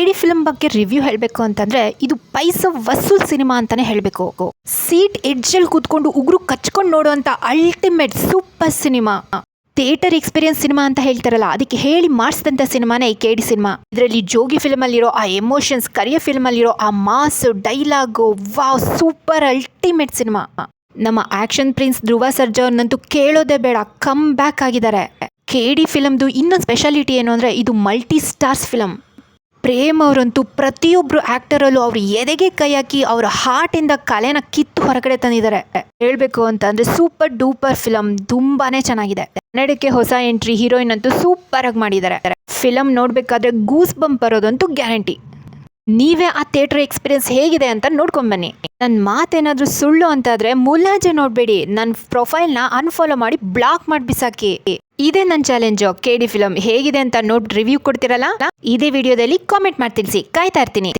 ಕೆಡಿ film ಬಗ್ಗೆ review ಹೇಳಬೇಕು ಅಂತಂದ್ರೆ ಇದು ಪೈಸಾ ವಸೂಲ್ ಸಿನಿಮಾ ಅಂತಾನೆ ಹೇಳಬೇಕು. ಸೀಟ್ ಎಡ್ಜಲ್ಲಿ ಕೂತ್ಕೊಂಡು ಉಗುರು ಕಚ್ಕೊಂಡು ನೋಡುವಂತ ultimate super cinema. Theatre experience cinema ಅಂತ ಹೇಳ್ತಾರಲ್ಲ, ಅದಕ್ಕೆ ಹೇಳಿ ಮಾಡಿಸಿದಂಥ ಸಿನಿಮಾನೇ ಈ ಕೆಡಿ ಸಿನಿಮಾ. ಇದರಲ್ಲಿ ಜೋಗಿ ಫಿಲ್ಮ್ ಅಲ್ಲಿರೋ ಆ ಎಮೋಷನ್ಸ್, ಕರಿಯ ಫಿಲ್ಮ್ ಅಲ್ಲಿರೋ ಆ mass dialogue, wow super ultimate cinema. ನಮ್ಮ ಆಕ್ಷನ್ ಪ್ರಿನ್ಸ್ ಧ್ರುವ ಸರ್ಜಾ ಅವ್ರನ್ನಂತೂ ಕೇಳೋದೇ ಬೇಡ, ಕಮ್ ಬ್ಯಾಕ್ ಆಗಿದ್ದಾರೆ. ಕೆಡಿ ಫಿಲಮ್ದು ಇನ್ನೊಂದು ಸ್ಪೆಷಾಲಿಟಿ ಏನು ಅಂದರೆ ಇದು ಮಲ್ಟಿ ಸ್ಟಾರ್ಸ್ ಫಿಲಮ್. ಪ್ರೇಮ್ ಅವರಂತೂ ಪ್ರತಿಯೊಬ್ಬರು ಆ್ಯಕ್ಟರಲ್ಲೂ ಅವ್ರ ಎದೆಗೆ ಕೈ ಹಾಕಿ ಅವರ ಹಾರ್ಟಿಂದ ಕಲೆನ ಕಿತ್ತು ಹೊರಗಡೆ ತಂದಿದ್ದಾರೆ. ಹೇಳಬೇಕು ಅಂತಂದರೆ ಸೂಪರ್ ಡೂಪರ್ ಫಿಲಮ್, ತುಂಬಾ ಚೆನ್ನಾಗಿದೆ. ಕನ್ನಡಕ್ಕೆ ಹೊಸ ಎಂಟ್ರಿ ಹೀರೋಯಿನ್ ಅಂತೂ ಸೂಪರ್ ಆಗಿ ಮಾಡಿದ್ದಾರೆ. ಫಿಲಮ್ ನೋಡಬೇಕಾದ್ರೆ ಗೂಸ್ ಬಂಪ್ ಬರೋದಂತೂ ಗ್ಯಾರಂಟಿ. ನೀವೇ ಆ ಥಿಯೇಟರ್ ಎಕ್ಸ್ಪೀರಿಯನ್ಸ್ ಹೇಗಿದೆ ಅಂತ ನೋಡ್ಕೊಂಬನ್ನಿ. ನನ್ನ ಮಾತೇನಾದರೂ ಸುಳ್ಳು ಅಂತಾದರೆ ಮುಲಾಜೆ ನೋಡಬೇಡಿ, ನನ್ನ ಪ್ರೊಫೈಲ್ನ ಅನ್ಫಾಲೋ ಮಾಡಿ ಬ್ಲಾಕ್ ಮಾಡಿ ಬಿಸಾಕಿ. ಇದೇ ನನ್ನ ಚಾಲೆಂಜು. ಕೆಡಿ ಫಿಲಮ್ ಹೇಗಿದೆ ಅಂತ ನೋಡಿ ರಿವ್ಯೂ ಕೊಡ್ತಿರಲ್ಲ, ಇದೇ ವಿಡಿಯೋದಲ್ಲಿ ಕಾಮೆಂಟ್ ಮಾಡಿ ತಿಳಿಸಿ, ಕಾಯ್ತಾ ಇರ್ತೀನಿ.